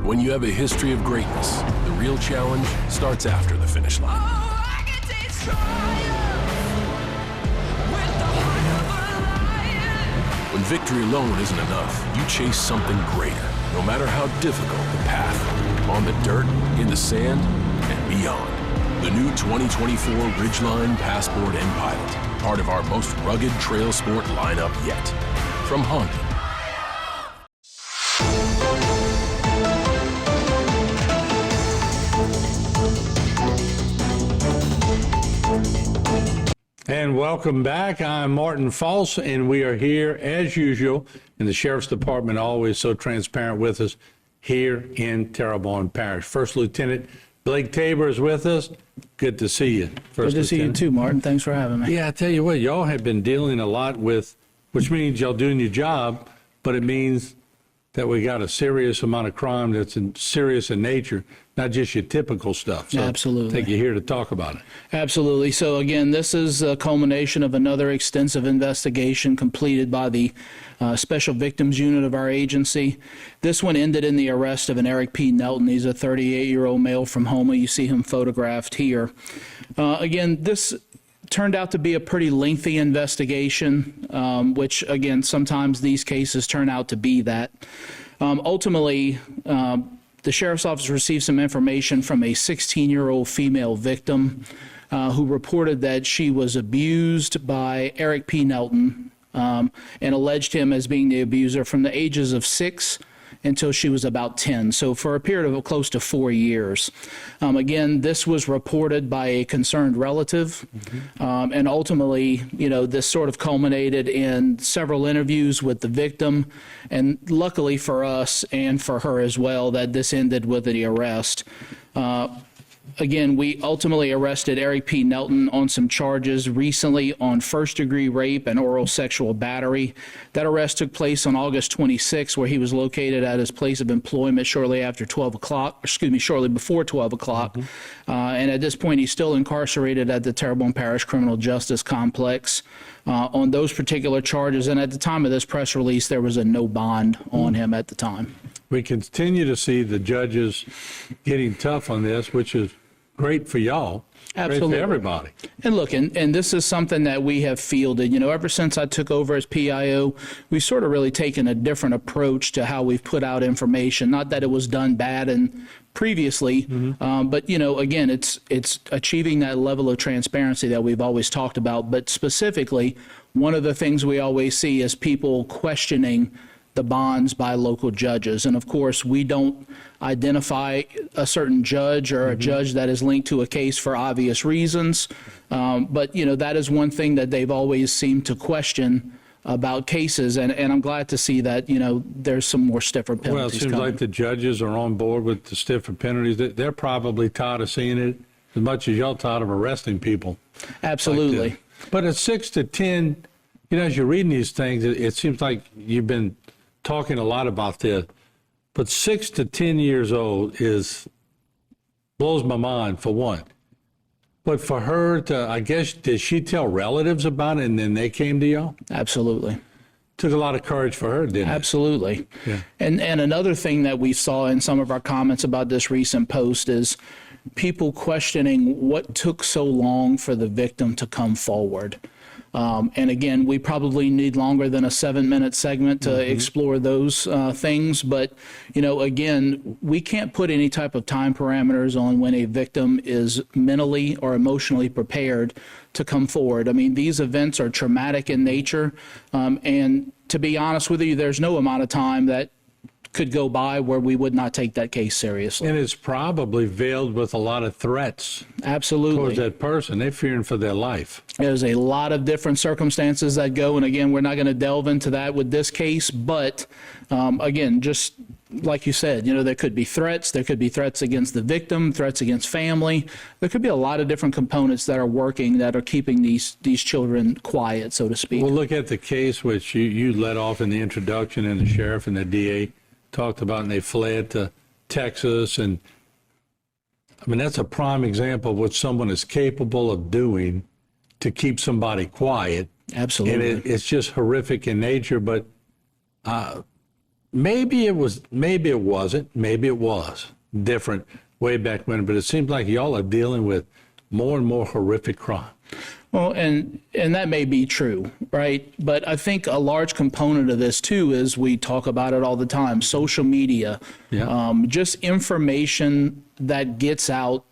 When you have a history of greatness, the real challenge starts after the finish line. I can taste triumph with the heart of a lion. When victory alone isn't enough, you chase something greater, no matter how difficult the path. On the dirt, in the sand, and beyond. The new 2024 Ridgeline, Passport, and Pilot, part of our most rugged trail sport lineup yet. From Honda. And welcome back. I'm Martin False, and we are here as usual in the Sheriff's Department, always so transparent with us here in Terrebonne Parish. First Lieutenant Blake Tabor is with us. Good to see you. Good to see you too, Martin. Thanks for having me. Yeah, I tell you what, y'all have been dealing a lot with, which means y'all doing your job, but it means that we got a serious amount of crime that's serious in nature, not just your typical stuff. So Absolutely. I think you're here to talk about it. Absolutely. So again, this is a culmination of another extensive investigation completed by the Special Victims Unit of our agency. This one ended in the arrest of an Eric P. Nelton. He's a 38-year-old male from Houma. You see him photographed here. Again, this turned out to be a pretty lengthy investigation, which, again, sometimes these cases turn out to be that. Ultimately, the Sheriff's Office received some information from a 16-year-old female victim who reported that she was abused by Eric P. Nelton and alleged him as being the abuser from the ages of 6 until she was about 10, so for a period of close to 4 years. Again, this was reported by a concerned relative, and ultimately, you know, this sort of culminated in several interviews with the victim, and luckily for us and for her as well, that this ended with the arrest. Again, we ultimately arrested Eric P. Nelton on some charges recently on first-degree rape and oral sexual battery. That arrest took place on August 26, where he was located at his place of employment shortly after 12 o'clock, shortly before 12 o'clock. And at this point, he's still incarcerated at the Terrebonne Parish Criminal Justice Complex on those particular charges. And at the time of this press release, there was a no bond on him at the time. We continue to see the judges getting tough on this, which is great for y'all. Absolutely. Great for everybody. And look, and this is something that we have fielded. You know, ever since I took over as PIO, we've sort of really taken a different approach to how we've put out information. Not that it was done bad and previously, but, you know, again, it's achieving that level of transparency that we've always talked about. But specifically, one of the things we always see is people questioning the bonds by local judges. And of course, we don't identify a certain judge or a judge that is linked to a case for obvious reasons. But, you know, that is one thing that they've always seemed to question about cases. And I'm glad to see that, you know, there's some more stiffer penalties Well, it seems coming. like the judges are on board with the stiffer penalties. They're probably tired of seeing it as much as y'all tired of arresting people. Absolutely. Like but at 6 to 10, you know, as you're reading these things, it seems like you've been talking a lot about this, but 6 to 10 years old blows my mind, for one. But for her to, I guess, did she tell relatives about it and then they came to y'all? Absolutely. Took a lot of courage for her, didn't it? Absolutely. Yeah. And another thing that we saw in some of our comments about this recent post is people questioning what took so long for the victim to come forward. And again, we probably need longer than a 7-minute segment to explore those things. But, you know, again, we can't put any type of time parameters on when a victim is mentally or emotionally prepared to come forward. I mean, these events are traumatic in nature. And to be honest with you, there's no amount of time that could go by where we would not take that case seriously. And it's probably veiled with a lot of threats. Absolutely. Towards that person. They're fearing for their life. There's a lot of different circumstances that go, and again, we're not going to delve into that with this case, but again, just like you said, you know, there could be threats against the victim, threats against family. There could be a lot of different components that are working that are keeping these children quiet, so to speak. Well, look at the case which you led off in the introduction, and the sheriff and the DA talked about, and they fled to Texas. And I mean, that's a prime example of what someone is capable of doing to keep somebody quiet. Absolutely. And it's just horrific in nature, but maybe it wasn't, maybe it was different way back when, but it seems like y'all are dealing with more and more horrific crime. Well, and that may be true, right? But I think a large component of this too is we talk about it all the time, social media, just information that gets out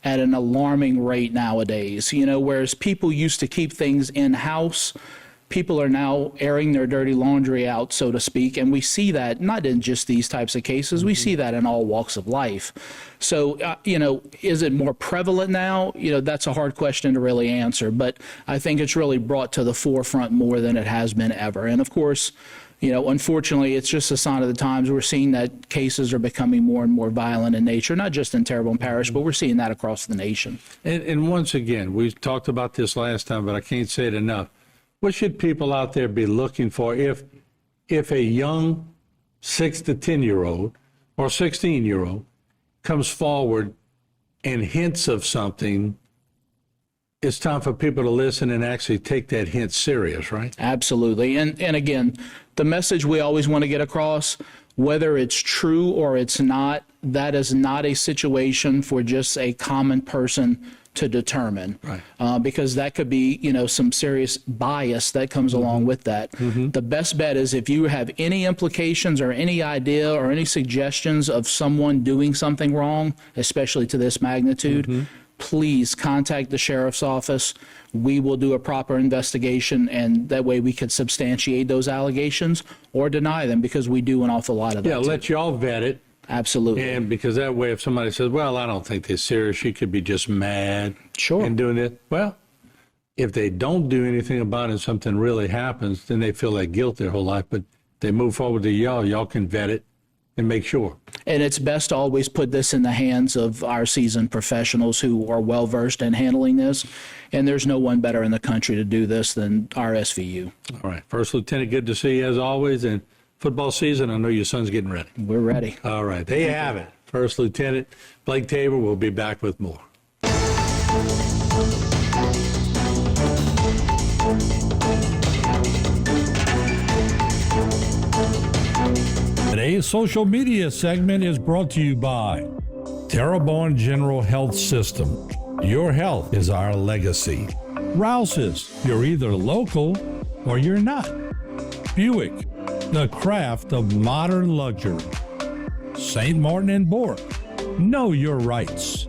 at an alarming rate nowadays. Whereas people used to keep things in-house, people are now airing their dirty laundry out, so to speak, and we see that not in just these types of cases, we see that in all walks of life. So, is it more prevalent now? That's a hard question to really answer, but I think it's really brought to the forefront more than it has been ever. And of course, unfortunately, it's just a sign of the times. We're seeing that cases are becoming more and more violent in nature, not just in Terrebonne Parish, but we're seeing that across the nation. And once again, we talked about this last time, but I can't say it enough. What should people out there be looking for if a young 6 to 10-year-old or 16-year-old comes forward and hints of something? It's time for people to listen and actually take that hint serious, right? Absolutely. And again, the message we always want to get across, whether it's true or it's not, that is not a situation for just a common person to determine, right? Because that could be, some serious bias that comes along with that. The best bet is if you have any implications or any idea or any suggestions of someone doing something wrong, especially to this magnitude, please contact the sheriff's office. We will do a proper investigation, and that way we could substantiate those allegations or deny them, because we do an awful lot of that. Yeah, let y'all vet it. Absolutely. And because that way, if somebody says, well, I don't think they're serious, she could be just mad and doing it. Well, if they don't do anything about it and something really happens, then they feel that guilt their whole life. But they move forward to y'all can vet it and make sure. And it's best to always put this in the hands of our seasoned professionals who are well-versed in handling this. And there's no one better in the country to do this than our SVU. All right. First Lieutenant, good to see you as always. And football season, I know your son's getting ready. We're ready. All right. There you have it. First Lieutenant Blake Tabor will be back with more. Today's social media segment is brought to you by Terrebonne General Health System. Your health is our legacy. Rouse's, you're either local or you're not. Buick, the craft of modern luxury. St. Martin and Bourke, know your rights.